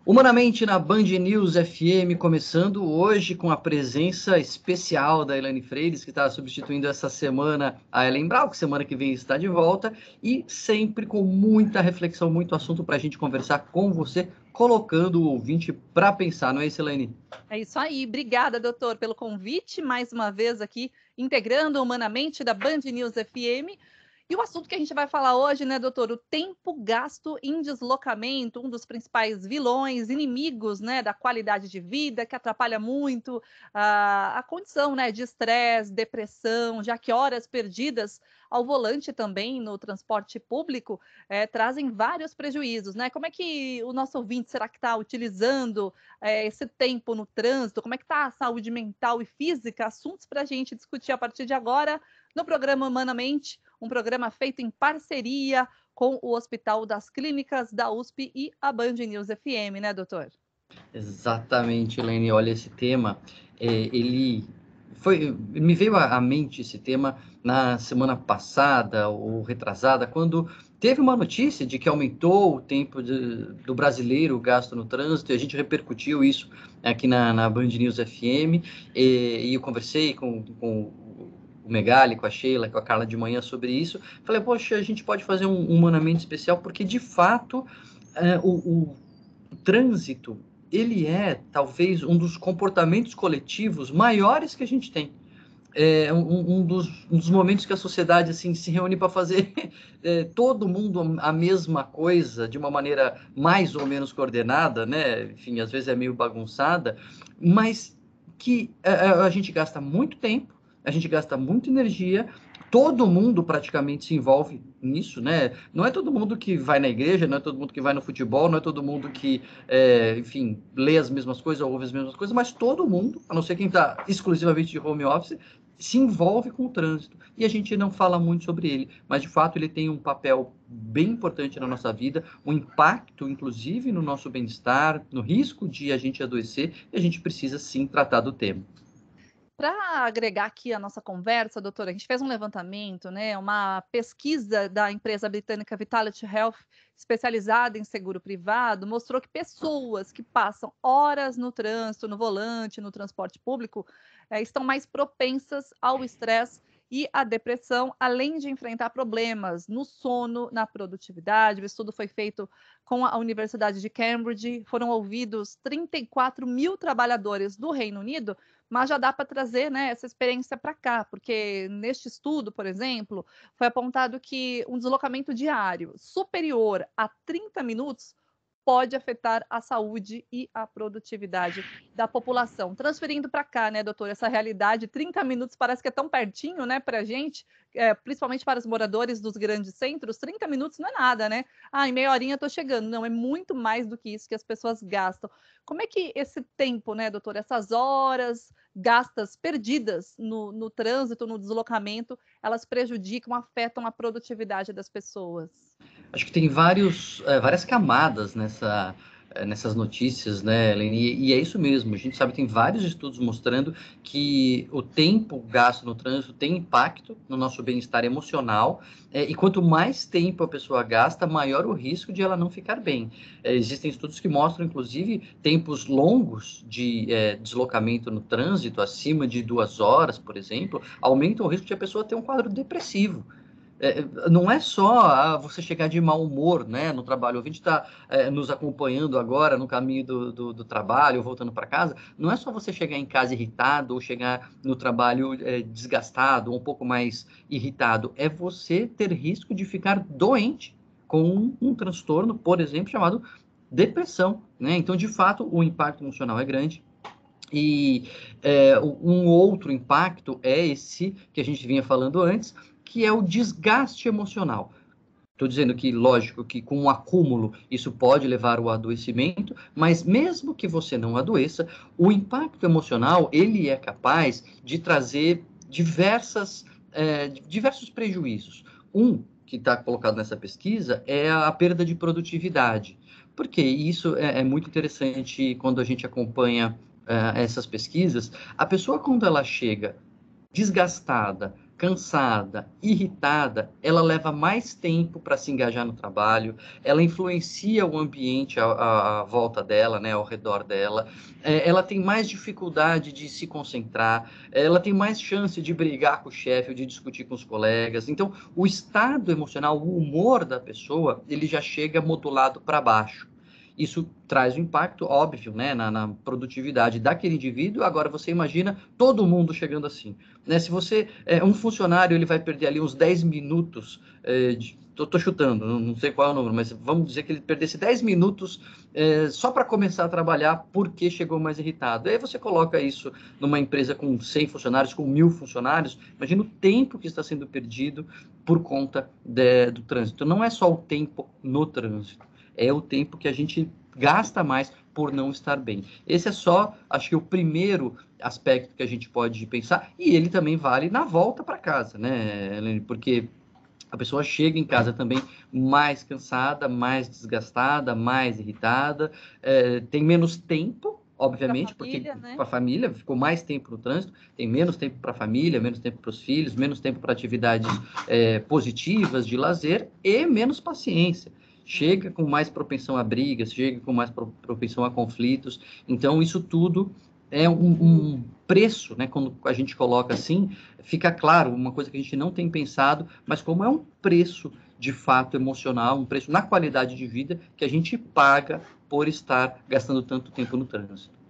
Humanamente na Band News FM, começando hoje com a presença especial da Elaine Freires, que está substituindo essa semana a Ellen Brau, que semana que vem está de volta, e sempre com muita reflexão, muito assunto para a gente conversar com você, colocando o ouvinte para pensar, não é isso, Elaine? É isso aí. Obrigada, doutor, pelo convite, mais uma vez aqui, integrando Humanamente da Band News FM. E o assunto que a gente vai falar hoje, né, doutor? O tempo gasto em deslocamento, um dos principais vilões, inimigos, né, da qualidade de vida, que atrapalha muito a condição, né, de estresse, depressão, já que horas perdidas ao volante também no transporte público trazem vários prejuízos, né? Como é que o nosso ouvinte será que está utilizando esse tempo no trânsito? Como é que está a saúde mental e física? Assuntos para a gente discutir a partir de agora no programa Humanamente, um programa feito em parceria com o Hospital das Clínicas da USP e a Band News FM, né, doutor? Exatamente, Elaine. Olha, esse tema, ele foi, me veio à mente esse tema na semana passada ou retrasada, quando teve uma notícia de que aumentou o tempo do brasileiro gasto no trânsito, e a gente repercutiu isso aqui na Band News FM, e eu conversei com o Megali, com a Sheila, com a Carla de manhã sobre isso. Falei, poxa, a gente pode fazer um humanamente especial, porque de fato o trânsito, ele é talvez um dos comportamentos coletivos maiores que a gente tem. É um dos momentos que a sociedade assim se reúne para fazer todo mundo a mesma coisa de uma maneira mais ou menos coordenada, né? Enfim, às vezes é meio bagunçada, mas que a gente gasta muito tempo, a gente gasta muita energia, todo mundo praticamente se envolve nisso, né? Não é todo mundo que vai na igreja, não é todo mundo que vai no futebol, não é todo mundo que, enfim, lê as mesmas coisas ou ouve as mesmas coisas, mas todo mundo, a não ser quem está exclusivamente de home office, se envolve com o trânsito. E a gente não fala muito sobre ele, mas de fato ele tem um papel bem importante na nossa vida, um impacto, inclusive, no nosso bem-estar, no risco de a gente adoecer, e a gente precisa sim tratar do tema. Para agregar aqui a nossa conversa, doutora, a gente fez um levantamento, né, uma pesquisa da empresa britânica Vitality Health, especializada em seguro privado, mostrou que pessoas que passam horas no trânsito, no volante, no transporte público, estão mais propensas ao estresse e à depressão, além de enfrentar problemas no sono, na produtividade. O estudo foi feito com a Universidade de Cambridge, foram ouvidos 34 mil trabalhadores do Reino Unido, mas já dá para trazer, né, essa experiência para cá, porque neste estudo, por exemplo, foi apontado que um deslocamento diário superior a 30 minutos pode afetar a saúde e a produtividade da população. Transferindo para cá, né, doutor, essa realidade, 30 minutos parece que é tão pertinho, né, para a gente, principalmente para os moradores dos grandes centros, 30 minutos não é nada, né? Ah, em meia horinha estou chegando. Não, é muito mais do que isso que as pessoas gastam. Como é que esse tempo, né, doutor, essas horas gastas, perdidas no trânsito, no deslocamento, elas prejudicam, afetam a produtividade das pessoas? Acho que tem várias camadas nessas notícias, né, Helene? E é isso mesmo. A gente sabe que tem vários estudos mostrando que o tempo gasto no trânsito tem impacto no nosso bem-estar emocional. E quanto mais tempo a pessoa gasta, maior o risco de ela não ficar bem. Existem estudos que mostram, inclusive, tempos longos de deslocamento no trânsito, acima de 2 horas, por exemplo, aumentam o risco de a pessoa ter um quadro depressivo. Não é só você chegar de mau humor, né, no trabalho. O ouvinte está nos acompanhando agora no caminho do trabalho, voltando para casa. Não é só você chegar em casa irritado ou chegar no trabalho desgastado, ou um pouco mais irritado. É você ter risco de ficar doente com um transtorno, por exemplo, chamado depressão, né? Então, de fato, o impacto emocional é grande. E um outro impacto é esse que a gente vinha falando antes, que é o desgaste emocional. Estou dizendo que, lógico, que com um acúmulo isso pode levar ao adoecimento, mas mesmo que você não adoeça, o impacto emocional ele é capaz de trazer diversos prejuízos. Um que está colocado nessa pesquisa é a perda de produtividade. Porque isso é muito interessante quando a gente acompanha essas pesquisas. A pessoa, quando ela chega desgastada, cansada, irritada, ela leva mais tempo para se engajar no trabalho, ela influencia o ambiente à volta dela, né, ao redor dela, ela tem mais dificuldade de se concentrar, ela tem mais chance de brigar com o chefe ou de discutir com os colegas. Então, o estado emocional, o humor da pessoa, ele já chega modulado para baixo. Isso traz um impacto óbvio, né, na produtividade daquele indivíduo. Agora, você imagina todo mundo chegando assim, né? Se você um funcionário, ele vai perder ali uns 10 minutos, tô chutando, não sei qual é o número, mas vamos dizer que ele perdesse 10 minutos só para começar a trabalhar porque chegou mais irritado. Aí você coloca isso numa empresa com 100 funcionários, com 1.000 funcionários, imagina o tempo que está sendo perdido por conta do trânsito. Não é só o tempo no trânsito, é o tempo que a gente gasta mais por não estar bem. Esse é só, acho que o primeiro aspecto que a gente pode pensar, e ele também vale na volta para casa, né, Helene? Porque a pessoa chega em casa também mais cansada, mais desgastada, mais irritada, tem menos tempo, obviamente, porque né? com a família ficou mais tempo no trânsito, tem menos tempo para a família, menos tempo para os filhos, menos tempo para atividades positivas de lazer e menos paciência. Chega com mais propensão a brigas, chega com mais propensão a conflitos. Então, isso tudo é um preço, né? Quando a gente coloca assim, fica claro, uma coisa que a gente não tem pensado, mas como é um preço de fato emocional, um preço na qualidade de vida que a gente paga por estar gastando tanto tempo no trânsito.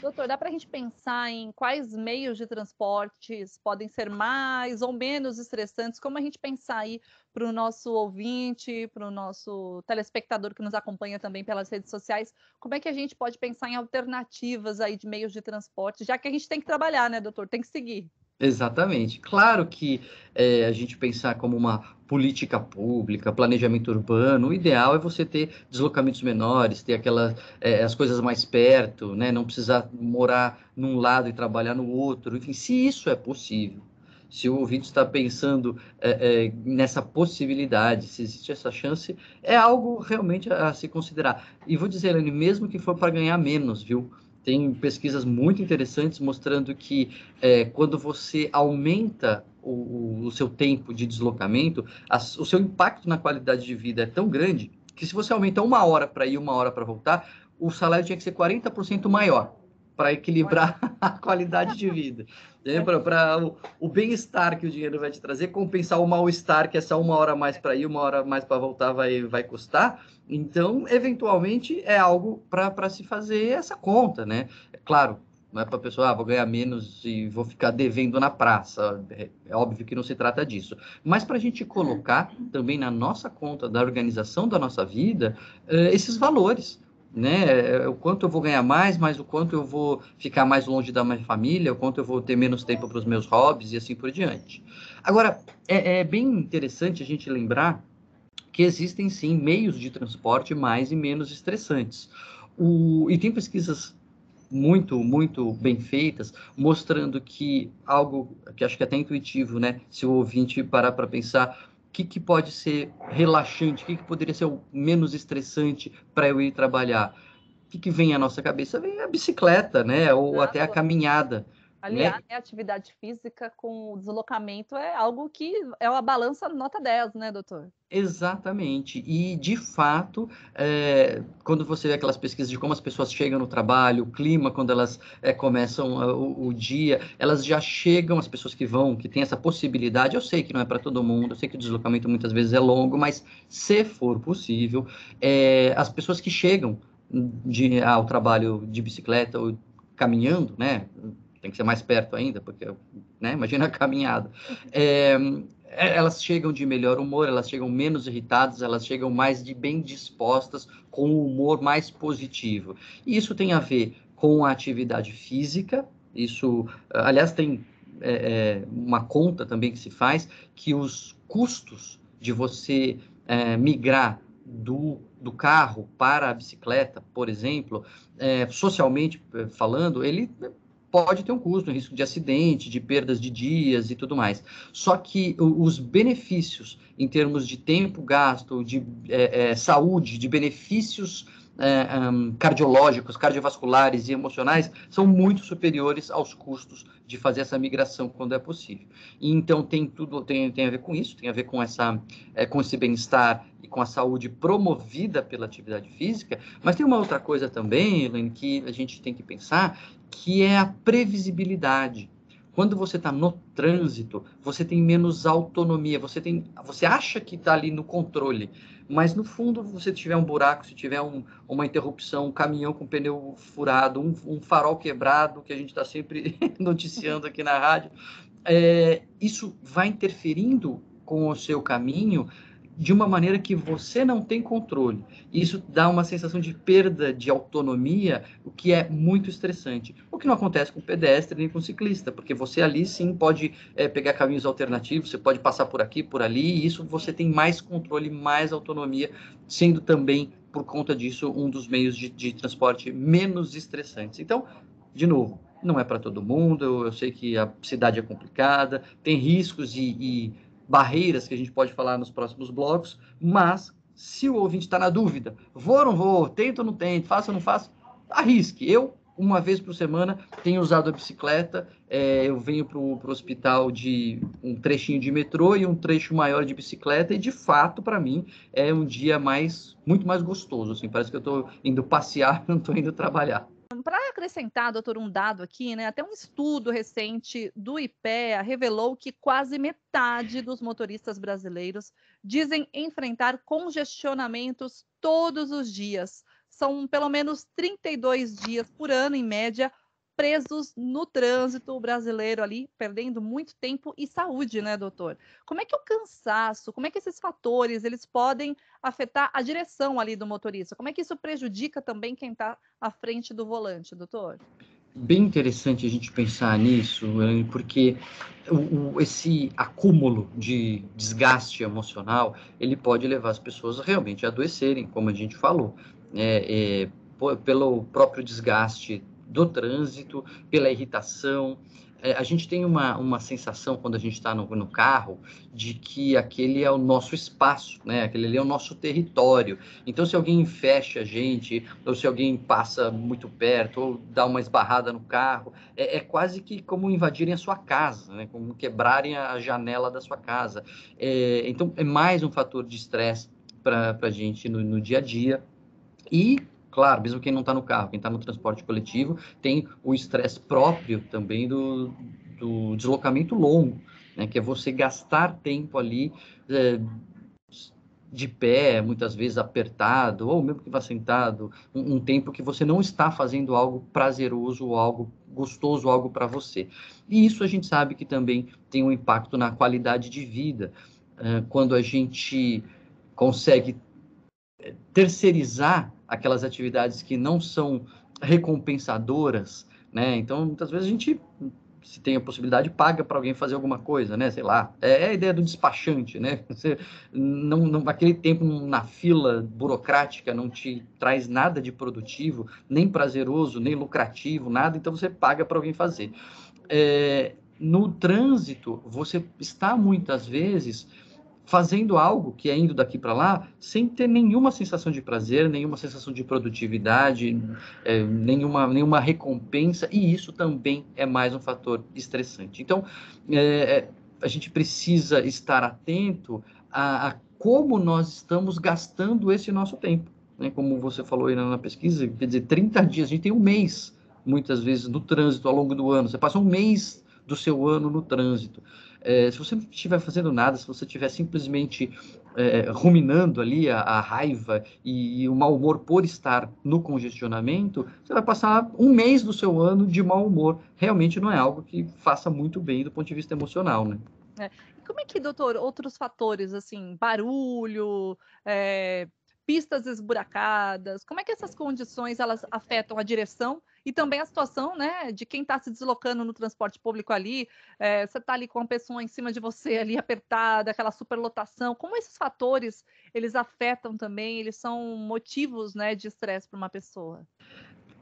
Doutor, dá para a gente pensar em quais meios de transportes podem ser mais ou menos estressantes? Como a gente pensar aí para o nosso ouvinte, para o nosso telespectador que nos acompanha também pelas redes sociais, como é que a gente pode pensar em alternativas aí de meios de transporte, já que a gente tem que trabalhar, né, doutor? Tem que seguir. Exatamente. Claro que a gente pensar como uma política pública, planejamento urbano, o ideal é você ter deslocamentos menores, ter as coisas mais perto, né? Não precisar morar num lado e trabalhar no outro. Enfim, se isso é possível, se o ouvinte está pensando nessa possibilidade, se existe essa chance, é algo realmente a se considerar. E vou dizer, Helene, mesmo que for para ganhar menos, viu? Tem pesquisas muito interessantes mostrando que quando você aumenta o seu tempo de deslocamento, o seu impacto na qualidade de vida é tão grande que se você aumenta 1 hora para ir, 1 hora para voltar, o salário tinha que ser 40% maior para equilibrar a qualidade de vida. Para o bem-estar que o dinheiro vai te trazer, compensar o mal-estar que essa 1 hora mais para ir, 1 hora mais para voltar vai custar. Então, eventualmente, é algo para se fazer essa conta, né? É claro, não é para a pessoa, vou ganhar menos e vou ficar devendo na praça. É óbvio que não se trata disso. Mas para a gente colocar também na nossa conta da organização da nossa vida esses valores, né? O quanto eu vou ganhar mais o quanto eu vou ficar mais longe da minha família, o quanto eu vou ter menos tempo para os meus hobbies e assim por diante. Agora, é bem interessante a gente lembrar que existem sim meios de transporte mais e menos estressantes. E tem pesquisas muito, muito bem feitas, mostrando que algo que acho que é até intuitivo, né? Se o ouvinte parar para pensar, o que pode ser relaxante, o que poderia ser o menos estressante para eu ir trabalhar? O que vem à nossa cabeça? Vem a bicicleta, né? Ou até a caminhada, Aliás, né? a atividade física com o deslocamento é algo que é uma balança nota 10, né, doutor? Exatamente. E, de fato, quando você vê aquelas pesquisas de como as pessoas chegam no trabalho, o clima, quando elas começam o dia, elas já chegam, as pessoas que vão, que têm essa possibilidade, eu sei que não é para todo mundo, eu sei que o deslocamento muitas vezes é longo, mas se for possível, as pessoas que chegam ao trabalho de bicicleta ou caminhando, né? Tem que ser mais perto ainda, porque, né? Imagina a caminhada. Elas chegam de melhor humor, elas chegam menos irritadas, elas chegam mais bem dispostas, com um humor mais positivo. E isso tem a ver com a atividade física, isso, aliás, tem uma conta também que se faz, que os custos de você migrar do carro para a bicicleta, por exemplo, socialmente falando, ele pode ter um custo, um risco de acidente, de perdas de dias e tudo mais. Só que os benefícios em termos de tempo gasto, de saúde, de benefícios cardiológicos, cardiovasculares e emocionais são muito superiores aos custos de fazer essa migração quando é possível. E, então, tem a ver com isso, tem a ver com esse bem-estar e com a saúde promovida pela atividade física, mas tem uma outra coisa também, Elaine, que a gente tem que pensar, que é a previsibilidade. Quando você está no trânsito, você tem menos autonomia, você acha que está ali no controle, mas no fundo, se você tiver um buraco, se tiver uma interrupção, um caminhão com pneu furado, um farol quebrado, que a gente está sempre noticiando aqui na rádio, isso vai interferindo com o seu caminho de uma maneira que você não tem controle. Isso dá uma sensação de perda de autonomia, o que é muito estressante. O que não acontece com o pedestre nem com o ciclista, porque você ali sim pode pegar caminhos alternativos, você pode passar por aqui, por ali, e isso você tem mais controle, mais autonomia, sendo também, por conta disso, um dos meios de transporte menos estressantes. Então, de novo, não é para todo mundo, eu sei que a cidade é complicada, tem riscos e barreiras que a gente pode falar nos próximos blocos, mas se o ouvinte está na dúvida, vou ou não vou, tento ou não tento, faço ou não faço, arrisque. Eu, uma vez por semana, tenho usado a bicicleta, eu venho para o hospital de um trechinho de metrô e um trecho maior de bicicleta, e de fato, para mim, é um dia muito mais gostoso, assim, parece que eu estou indo passear, não estou indo trabalhar. Para acrescentar, doutor, um dado aqui, né? Até um estudo recente do IPEA revelou que quase metade dos motoristas brasileiros dizem enfrentar congestionamentos todos os dias. São pelo menos 32 dias por ano, em média, presos no trânsito brasileiro ali, perdendo muito tempo e saúde, né, doutor? Como é que o cansaço, como é que esses fatores, eles podem afetar a direção ali do motorista? Como é que isso prejudica também quem está à frente do volante, doutor? Bem interessante a gente pensar nisso, porque esse acúmulo de desgaste emocional, ele pode levar as pessoas realmente a adoecerem, como a gente falou, pelo próprio desgaste do trânsito, pela irritação. A gente tem uma sensação, quando a gente está no carro, de que aquele é o nosso espaço, né? Aquele ali é o nosso território. Então, se alguém fecha a gente, ou se alguém passa muito perto, ou dá uma esbarrada no carro, é quase que como invadirem a sua casa, né? Como quebrarem a janela da sua casa. Então, é mais um fator de estresse para a gente no dia a dia. E, claro, mesmo quem não está no carro, quem está no transporte coletivo, tem o estresse próprio também do deslocamento longo, né? Que é você gastar tempo ali de pé, muitas vezes apertado, ou mesmo que vá sentado, um tempo que você não está fazendo algo prazeroso, ou algo gostoso, algo para você. E isso a gente sabe que também tem um impacto na qualidade de vida, quando a gente consegue terceirizar aquelas atividades que não são recompensadoras, né? Então, muitas vezes a gente, se tem a possibilidade, paga para alguém fazer alguma coisa, né? Sei lá, é a ideia do despachante, né? Você aquele tempo na fila burocrática não te traz nada de produtivo, nem prazeroso, nem lucrativo, nada, então você paga para alguém fazer. No trânsito, você está muitas vezes fazendo algo que é indo daqui para lá, sem ter nenhuma sensação de prazer, nenhuma sensação de produtividade, nenhuma recompensa, e isso também é mais um fator estressante. Então, a gente precisa estar atento a como nós estamos gastando esse nosso tempo, né? Como você falou aí na pesquisa, quer dizer, 30 dias, a gente tem um mês, muitas vezes, no trânsito ao longo do ano, você passa um mês do seu ano no trânsito. Se você não estiver fazendo nada, se você estiver simplesmente ruminando ali a raiva e o mau humor por estar no congestionamento, você vai passar um mês do seu ano de mau humor. Realmente não é algo que faça muito bem do ponto de vista emocional, né? E como é que, doutor, outros fatores, assim, barulho, pistas esburacadas, como é que essas condições elas afetam a direção e também a situação, né, de quem está se deslocando no transporte público ali? Você está ali com uma pessoa em cima de você ali apertada, aquela superlotação. Como esses fatores eles afetam também? Eles são motivos, né, de estresse para uma pessoa?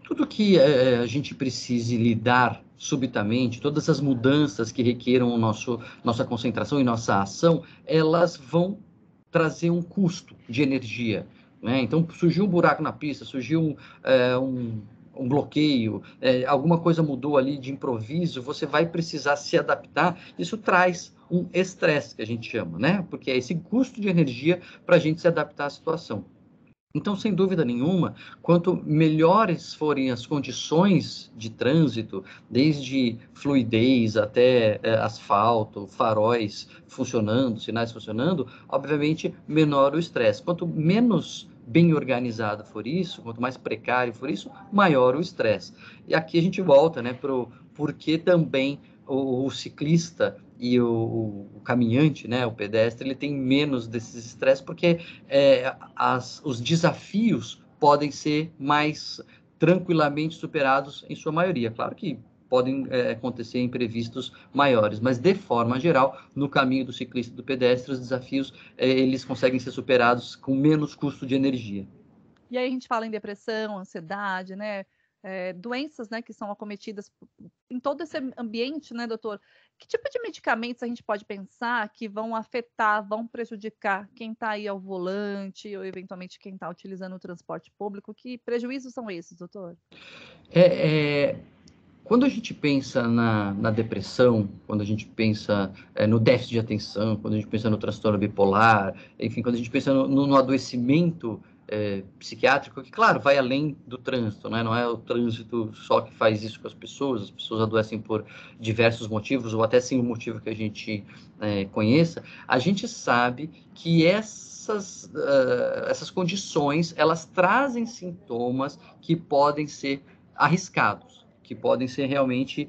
Tudo que a gente precise lidar subitamente, todas as mudanças que requeram nossa concentração e nossa ação, elas vão trazer um custo de energia. né? Então, surgiu um buraco na pista, surgiu um bloqueio, alguma coisa mudou ali de improviso, você vai precisar se adaptar. Isso traz um estresse, que a gente chama, né? Porque é esse custo de energia para a gente se adaptar à situação. Então, sem dúvida nenhuma, quanto melhores forem as condições de trânsito, desde fluidez até asfalto, faróis funcionando, sinais funcionando, obviamente menor o estresse. Quanto menos bem organizado for isso, quanto mais precário for isso, maior o estresse. E aqui a gente volta, né, para o porquê também o ciclista e o caminhante, né, o pedestre, ele tem menos desses estresses, porque os desafios podem ser mais tranquilamente superados em sua maioria. Claro que podem acontecer imprevistos maiores, mas de forma geral, no caminho do ciclista e do pedestre, os desafios eles conseguem ser superados com menos custo de energia. E aí a gente fala em depressão, ansiedade, né? Doenças, né, que são acometidas em todo esse ambiente, né, doutor? Que tipo de medicamentos a gente pode pensar que vão afetar, vão prejudicar quem está aí ao volante ou eventualmente quem está utilizando o transporte público? Que prejuízos são esses, doutor? Quando a gente pensa na depressão, quando a gente pensa no déficit de atenção, quando a gente pensa no transtorno bipolar, enfim, quando a gente pensa no adoecimento psiquiátrico, que, claro, vai além do trânsito, né? Não é o trânsito só que faz isso com as pessoas adoecem por diversos motivos, ou até sem o motivo que a gente conheça, a gente sabe que essas condições, elas trazem sintomas que podem ser arriscados, que podem ser realmente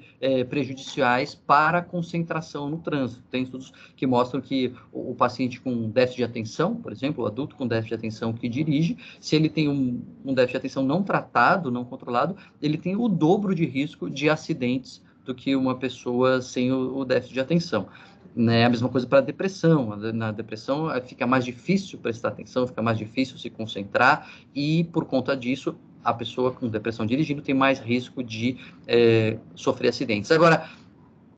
prejudiciais para a concentração no trânsito. Tem estudos que mostram que o paciente com déficit de atenção, por exemplo, o adulto com déficit de atenção que dirige, se ele tem um déficit de atenção não tratado, não controlado, ele tem o dobro de risco de acidentes do que uma pessoa sem o déficit de atenção. Né? A mesma coisa para a depressão. Na depressão fica mais difícil prestar atenção, fica mais difícil se concentrar e, por conta disso, a pessoa com depressão dirigindo tem mais risco de sofrer acidentes. Agora,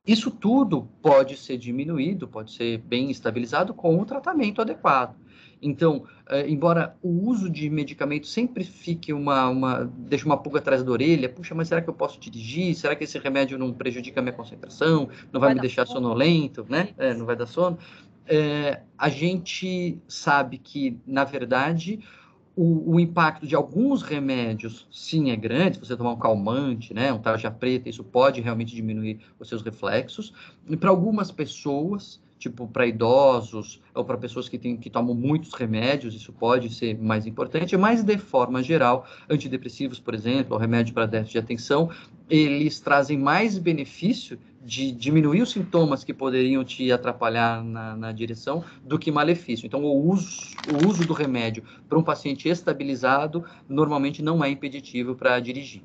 isso tudo pode ser diminuído, pode ser bem estabilizado com o tratamento adequado. Então, embora o uso de medicamentos sempre fique deixa uma pulga atrás da orelha, puxa, mas será que eu posso dirigir? Será que esse remédio não prejudica a minha concentração? Não vai me deixar sonolento, né? Não vai dar sono? A gente sabe que, na verdade, o impacto de alguns remédios, sim, é grande. Se você tomar um calmante, né, um tarja preta, isso pode realmente diminuir os seus reflexos. E para algumas pessoas, tipo para idosos ou para pessoas que tomam muitos remédios, isso pode ser mais importante, mas de forma geral, antidepressivos, por exemplo, ou remédio para déficit de atenção, eles trazem mais benefício de diminuir os sintomas que poderiam te atrapalhar na direção do que malefício. Então, o uso do remédio para um paciente estabilizado normalmente não é impeditivo para dirigir.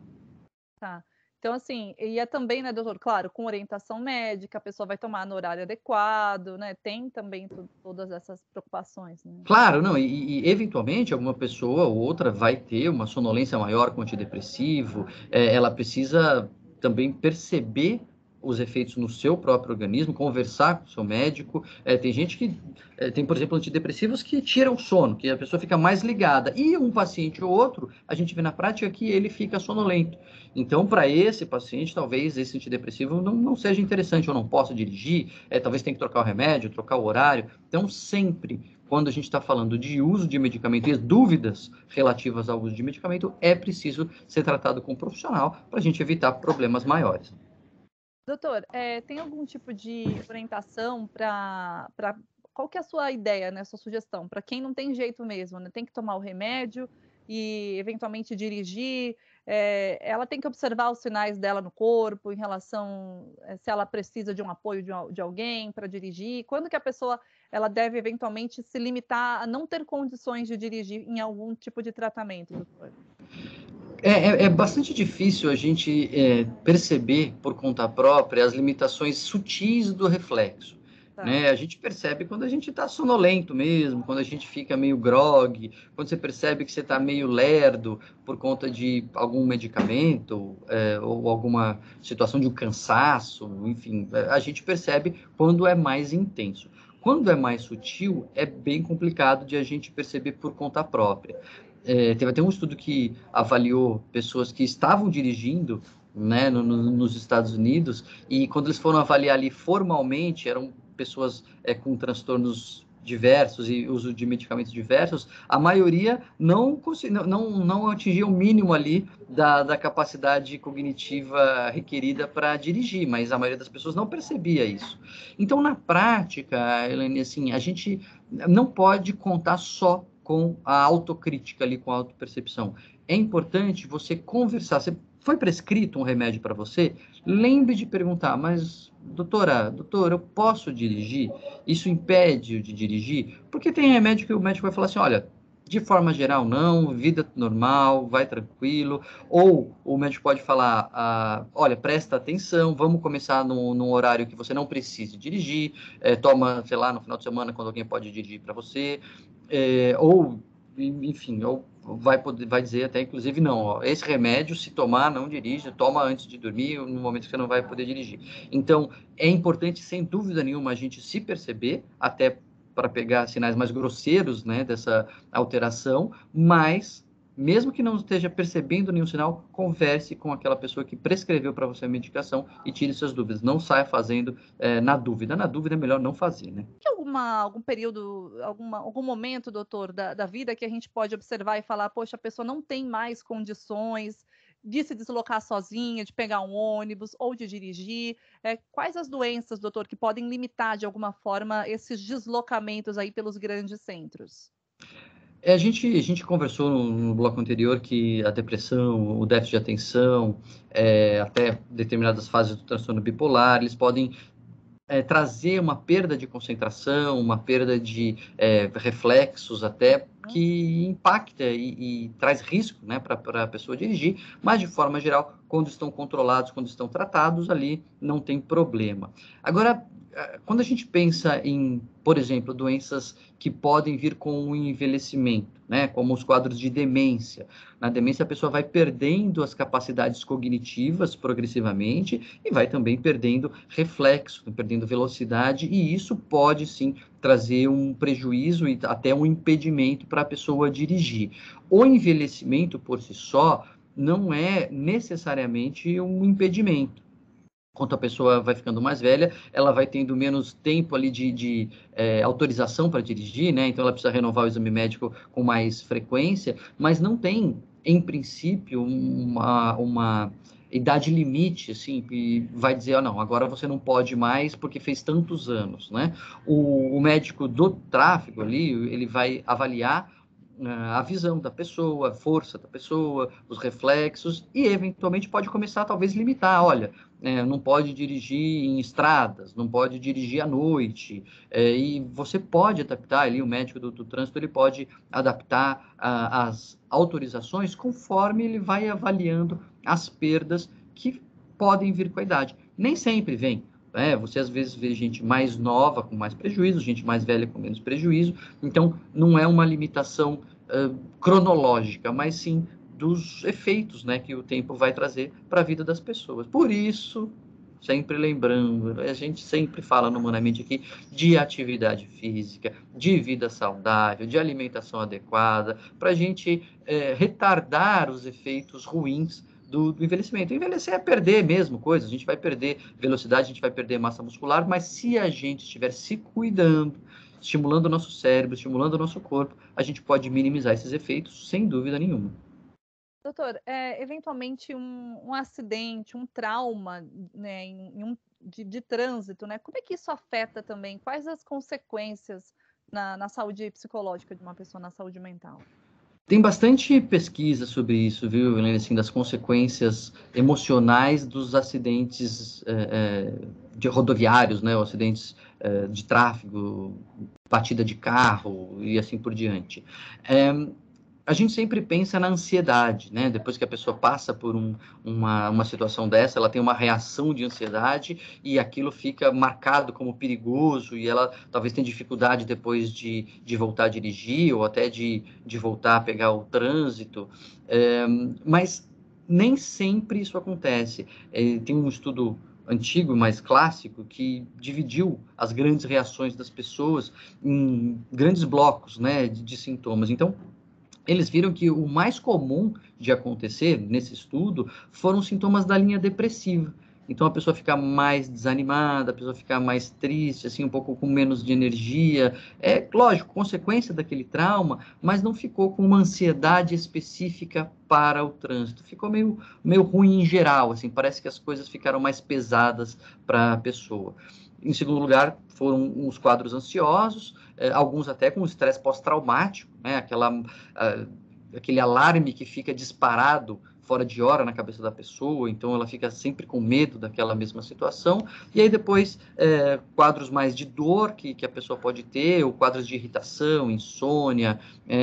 Tá. Então, assim, e é também, né, doutor, claro, com orientação médica, a pessoa vai tomar no horário adequado, né? Tem também todas essas preocupações, né? Claro, não, e eventualmente alguma pessoa ou outra vai ter uma sonolência maior com antidepressivo, ela precisa também perceber os efeitos no seu próprio organismo, conversar com o seu médico. Tem gente que tem, por exemplo, antidepressivos que tiram o sono, que a pessoa fica mais ligada. E um paciente ou outro, a gente vê na prática que ele fica sonolento. Então, para esse paciente, talvez esse antidepressivo não seja interessante, ou não possa dirigir, talvez tenha que trocar o remédio, trocar o horário. Então, sempre, quando a gente está falando de uso de medicamento e dúvidas relativas ao uso de medicamento, é preciso ser tratado com um profissional para a gente evitar problemas maiores. Doutor, tem algum tipo de orientação para qual que é a sua ideia, né, sua sugestão? Para quem não tem jeito mesmo, né, tem que tomar o remédio e eventualmente dirigir, ela tem que observar os sinais dela no corpo em relação, se ela precisa de um apoio de alguém para dirigir, quando que a pessoa ela deve eventualmente se limitar a não ter condições de dirigir em algum tipo de tratamento, doutor? É bastante difícil a gente perceber por conta própria as limitações sutis do reflexo. Tá. Né? A gente percebe quando a gente está sonolento mesmo, quando a gente fica meio grogue, quando você percebe que você está meio lerdo por conta de algum medicamento ou alguma situação de um cansaço, enfim, a gente percebe quando é mais intenso. Quando é mais sutil, é bem complicado de a gente perceber por conta própria. Teve até um estudo que avaliou pessoas que estavam dirigindo, né, nos Estados Unidos, e quando eles foram avaliar ali formalmente, eram pessoas com transtornos diversos e uso de medicamentos diversos, a maioria não atingia o mínimo ali da capacidade cognitiva requerida para dirigir, mas a maioria das pessoas não percebia isso. Então, na prática, Elaine, assim, a gente não pode contar só com a autocrítica ali, com a autopercepção. É importante você conversar. Você foi prescrito um remédio para você? Lembre de perguntar, mas doutor, eu posso dirigir? Isso impede de dirigir? Porque tem remédio que o médico vai falar assim, olha, de forma geral, não, vida normal, vai tranquilo. Ou o médico pode falar, olha, presta atenção, vamos começar num horário que você não precise dirigir, toma, sei lá, no final de semana, quando alguém pode dirigir para você, ou, enfim, ou vai dizer até, inclusive, não, ó, esse remédio, se tomar, não dirija, toma antes de dormir, no momento que você não vai poder dirigir. Então, é importante, sem dúvida nenhuma, a gente se perceber, até para pegar sinais mais grosseiros, né, dessa alteração, mas, mesmo que não esteja percebendo nenhum sinal, converse com aquela pessoa que prescreveu para você a medicação e tire suas dúvidas. Não saia fazendo na dúvida. Na dúvida é melhor não fazer, né? Tem algum período, algum momento, doutor, da vida que a gente pode observar e falar, poxa, a pessoa não tem mais condições de se deslocar sozinha, de pegar um ônibus ou de dirigir? Quais as doenças, doutor, que podem limitar de alguma forma esses deslocamentos aí pelos grandes centros? A gente conversou no bloco anterior que a depressão, o déficit de atenção, até determinadas fases do transtorno bipolar, eles podem trazer uma perda de concentração, uma perda de reflexos até, que impacta e traz risco, né, para a pessoa dirigir, mas de forma geral, quando estão controlados, quando estão tratados, ali não tem problema. Agora, quando a gente pensa em, por exemplo, doenças que podem vir com o envelhecimento, né, como os quadros de demência. Na demência, a pessoa vai perdendo as capacidades cognitivas progressivamente e vai também perdendo reflexo, perdendo velocidade, e isso pode, sim, trazer um prejuízo e até um impedimento para a pessoa dirigir. O envelhecimento, por si só, não é necessariamente um impedimento. Quanto a pessoa vai ficando mais velha, ela vai tendo menos tempo ali de autorização para dirigir, né? Então ela precisa renovar o exame médico com mais frequência, mas não tem, em princípio, uma idade limite, assim, que vai dizer, não, agora você não pode mais porque fez tantos anos, né? O médico do tráfego ali, ele vai avaliar a visão da pessoa, a força da pessoa, os reflexos, e eventualmente pode começar, talvez, limitar, olha, não pode dirigir em estradas, não pode dirigir à noite, e você pode adaptar ali, o médico do trânsito, ele pode adaptar as autorizações conforme ele vai avaliando as perdas que podem vir com a idade. Nem sempre vem. Você às vezes vê gente mais nova com mais prejuízo, gente mais velha com menos prejuízo, então não é uma limitação cronológica, mas sim dos efeitos, né, que o tempo vai trazer para a vida das pessoas. Por isso, sempre lembrando, a gente sempre fala no Humanamente aqui de atividade física, de vida saudável, de alimentação adequada, para a gente retardar os efeitos ruins do envelhecimento. Envelhecer é perder mesmo coisas, a gente vai perder velocidade, a gente vai perder massa muscular, mas se a gente estiver se cuidando, estimulando o nosso cérebro, estimulando o nosso corpo, a gente pode minimizar esses efeitos sem dúvida nenhuma. Doutor, eventualmente um acidente, um trauma, né, de trânsito, né? Como é que isso afeta também? Quais as consequências na saúde psicológica de uma pessoa, na saúde mental? Tem bastante pesquisa sobre isso, viu, Helena, assim, das consequências emocionais dos acidentes de rodoviários, né, ou acidentes de tráfego, batida de carro e assim por diante. A gente sempre pensa na ansiedade, né? Depois que a pessoa passa por uma situação dessa, ela tem uma reação de ansiedade e aquilo fica marcado como perigoso e ela talvez tenha dificuldade depois de voltar a dirigir ou até de voltar a pegar o trânsito. Mas nem sempre isso acontece. Tem um estudo antigo, mais clássico, que dividiu as grandes reações das pessoas em grandes blocos, né, de sintomas. Então, eles viram que o mais comum de acontecer nesse estudo foram sintomas da linha depressiva. Então, a pessoa fica mais desanimada, a pessoa fica mais triste, assim, um pouco com menos de energia. É, lógico, consequência daquele trauma, mas não ficou com uma ansiedade específica para o trânsito. Ficou meio ruim em geral, assim, parece que as coisas ficaram mais pesadas para a pessoa. Em segundo lugar, foram os quadros ansiosos, alguns até com estresse pós-traumático, né? Aquele alarme que fica disparado fora de hora na cabeça da pessoa, então ela fica sempre com medo daquela mesma situação, e aí depois quadros mais de dor que a pessoa pode ter, ou quadros de irritação, insônia,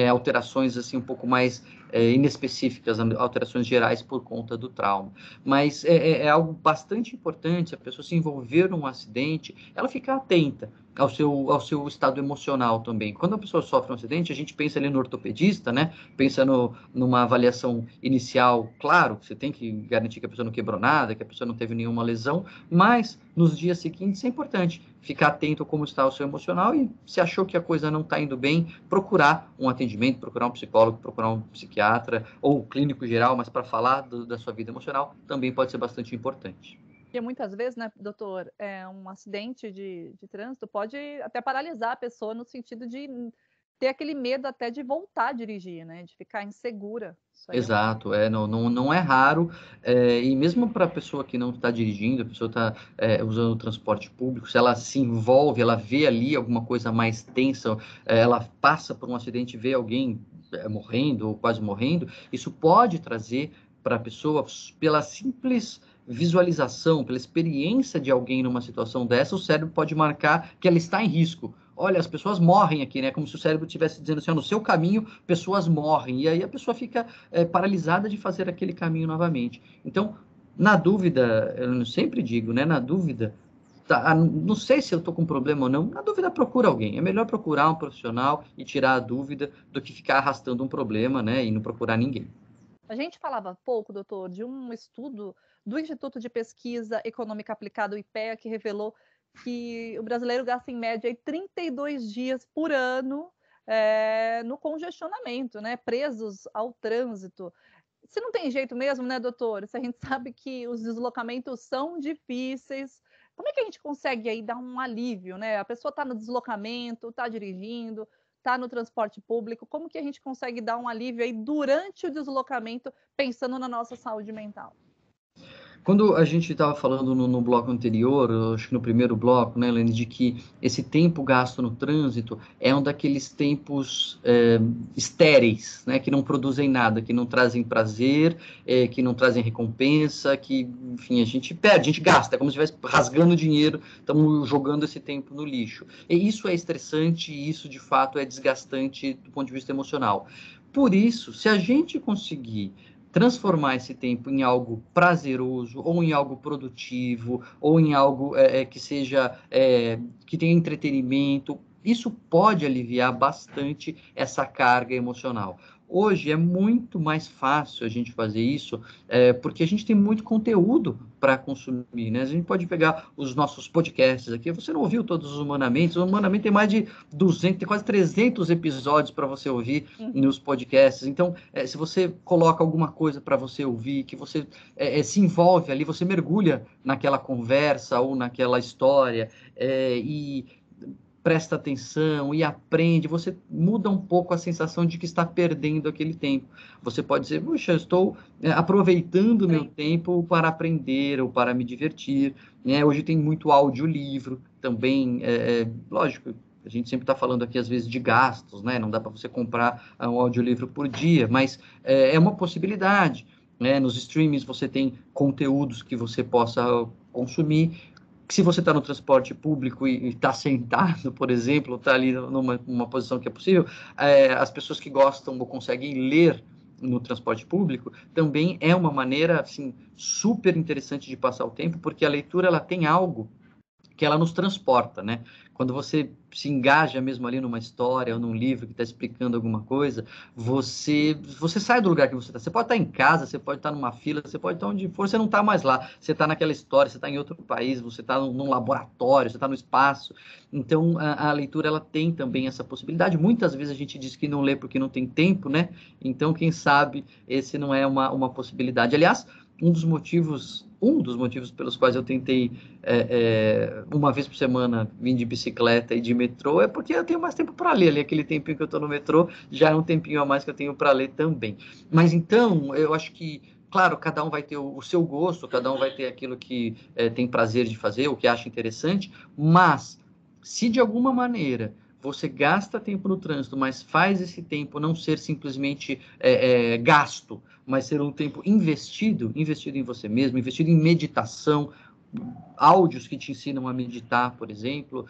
alterações assim um pouco mais inespecíficas, alterações gerais por conta do trauma. Mas é algo bastante importante, a pessoa se envolver num acidente, ela ficar atenta ao seu estado emocional também. Quando a pessoa sofre um acidente, a gente pensa ali no ortopedista, né? Pensa numa avaliação inicial, claro, você tem que garantir que a pessoa não quebrou nada, que a pessoa não teve nenhuma lesão, mas nos dias seguintes é importante ficar atento a como está o seu emocional e se achou que a coisa não está indo bem, procurar um atendimento, procurar um psicólogo, procurar um psiquiatra ou clínico geral, mas para falar da sua vida emocional também pode ser bastante importante. Porque muitas vezes, né, doutor, um acidente de trânsito pode até paralisar a pessoa no sentido de ter aquele medo até de voltar a dirigir, né, de ficar insegura. Isso aí Exato, não é raro, e mesmo para a pessoa que não está dirigindo, a pessoa está usando o transporte público, se ela se envolve, ela vê ali alguma coisa mais tensa, ela passa por um acidente e vê alguém morrendo ou quase morrendo, isso pode trazer para a pessoa, pela simples visualização, pela experiência de alguém numa situação dessa, o cérebro pode marcar que ela está em risco. Olha, as pessoas morrem aqui, né? Como se o cérebro estivesse dizendo assim, no seu caminho, pessoas morrem. E aí a pessoa fica paralisada de fazer aquele caminho novamente. Então, na dúvida, eu sempre digo, né? Na dúvida, não sei se eu estou com problema ou não, na dúvida procura alguém. É melhor procurar um profissional e tirar a dúvida do que ficar arrastando um problema, né? E não procurar ninguém. A gente falava pouco, doutor, de um estudo do Instituto de Pesquisa Econômica Aplicada, o IPEA, que revelou que o brasileiro gasta em média aí 32 dias por ano no congestionamento, né, presos ao trânsito. Se não tem jeito mesmo, né, doutor? Se a gente sabe que os deslocamentos são difíceis, como é que a gente consegue aí dar um alívio, né? A pessoa está no deslocamento, está dirigindo, está no transporte público, como que a gente consegue dar um alívio aí durante o deslocamento, pensando na nossa saúde mental? Quando a gente estava falando no bloco anterior, acho que no primeiro bloco, né, Helene, de que esse tempo gasto no trânsito é um daqueles tempos estéreis, né, que não produzem nada, que não trazem prazer, que não trazem recompensa, que, enfim, a gente perde, a gente gasta, é como se estivesse rasgando dinheiro, estamos jogando esse tempo no lixo. E isso é estressante e isso, de fato, é desgastante do ponto de vista emocional. Por isso, se a gente conseguir transformar esse tempo em algo prazeroso, ou em algo produtivo, ou em algo que seja, que tenha entretenimento, isso pode aliviar bastante essa carga emocional. Hoje é muito mais fácil a gente fazer isso, porque a gente tem muito conteúdo para consumir, né? A gente pode pegar os nossos podcasts aqui, você não ouviu todos os Humanamente, o Humanamente tem mais de 200, tem quase 300 episódios para você ouvir nos podcasts, então, se você coloca alguma coisa para você ouvir, que você se envolve ali, você mergulha naquela conversa ou naquela história, e presta atenção e aprende, você muda um pouco a sensação de que está perdendo aquele tempo. Você pode dizer, puxa, eu estou aproveitando o meu tempo para aprender ou para me divertir. Né? Hoje tem muito audiolivro também, lógico, a gente sempre está falando aqui, às vezes, de gastos, né? Não dá para você comprar um audiolivro por dia, mas é uma possibilidade. Né? Nos streamings você tem conteúdos que você possa consumir. Se você está no transporte público e está sentado, por exemplo, está ali numa posição que é possível, as pessoas que gostam ou conseguem ler no transporte público também é uma maneira assim, super interessante de passar o tempo, porque a leitura ela tem algo porque ela nos transporta, né? Quando você se engaja mesmo ali numa história ou num livro que está explicando alguma coisa, você sai do lugar que você está. Você pode estar em casa, você pode estar numa fila, você pode estar onde for, você não está mais lá. Você está naquela história, você está em outro país, você está num laboratório, você está no espaço. Então, a leitura, ela tem também essa possibilidade. Muitas vezes a gente diz que não lê porque não tem tempo, né? Então, quem sabe esse não é uma possibilidade. Aliás, um dos motivos pelos quais eu tentei uma vez por semana vir de bicicleta e de metrô é porque eu tenho mais tempo para ler. Ali, aquele tempinho que eu estou no metrô já é um tempinho a mais que eu tenho para ler também. Mas então, eu acho que, claro, cada um vai ter o seu gosto, cada um vai ter aquilo que tem prazer de fazer, o que acha interessante, mas se de alguma maneira você gasta tempo no trânsito, mas faz esse tempo não ser simplesmente gasto, mas ser um tempo investido em você mesmo, investido em meditação, áudios que te ensinam a meditar, por exemplo,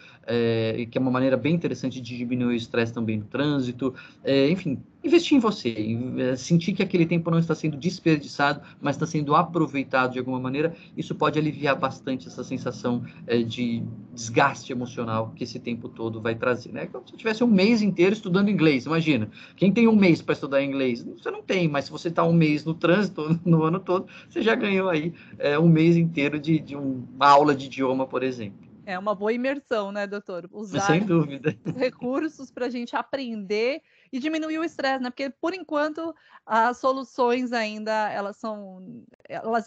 que é uma maneira bem interessante de diminuir o estresse também no trânsito, enfim, investir em você, sentir que aquele tempo não está sendo desperdiçado, mas está sendo aproveitado de alguma maneira, isso pode aliviar bastante essa sensação de desgaste emocional que esse tempo todo vai trazer, né? Como se eu tivesse um mês inteiro estudando inglês, imagina, quem tem um mês para estudar inglês? Você não tem, mas se você está um mês no trânsito, no ano todo, você já ganhou aí um mês inteiro de uma aula de idioma, por exemplo. É uma boa imersão, né, doutor? Mas, Usar sem dúvida. recursos para a gente aprender e diminuir o estresse, né? Porque por enquanto as soluções ainda elas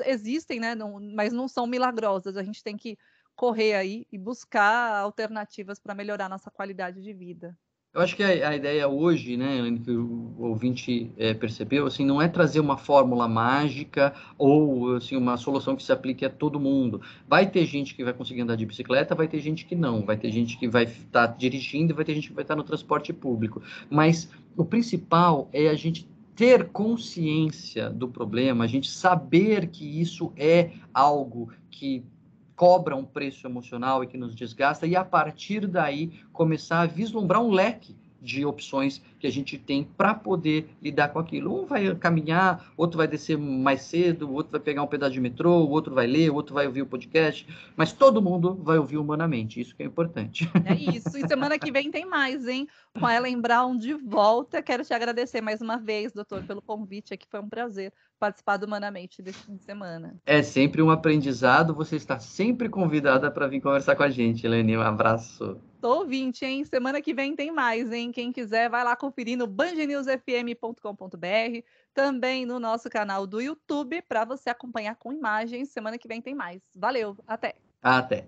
existem, né? Mas não são milagrosas. A gente tem que correr aí e buscar alternativas para melhorar nossa qualidade de vida. Eu acho que a ideia hoje, né, Helene, que o ouvinte percebeu, assim, não é trazer uma fórmula mágica ou assim, uma solução que se aplique a todo mundo. Vai ter gente que vai conseguir andar de bicicleta, vai ter gente que não, vai ter gente que vai estar dirigindo e vai ter gente que vai estar no transporte público. Mas o principal é a gente ter consciência do problema, a gente saber que isso é algo que cobra um preço emocional e que nos desgasta, e a partir daí começar a vislumbrar um leque de opções que a gente tem para poder lidar com aquilo. Um vai caminhar, outro vai descer mais cedo, outro vai pegar um pedaço de metrô, o outro vai ler, o outro vai ouvir o podcast, mas todo mundo vai ouvir humanamente, isso que é importante. É isso. E semana que vem tem mais, hein? Com a Ellen Brown de volta. Quero te agradecer mais uma vez, doutor, pelo convite aqui. Foi um prazer participar do Humanamente desse fim de semana. É sempre um aprendizado, você está sempre convidada para vir conversar com a gente, Helene. Um abraço. Tô ouvinte, hein? Semana que vem tem mais, hein? Quem quiser, vai lá conferir no bandnewsfm.com.br, também no nosso canal do YouTube, para você acompanhar com imagens. Semana que vem tem mais. Valeu, até! Até.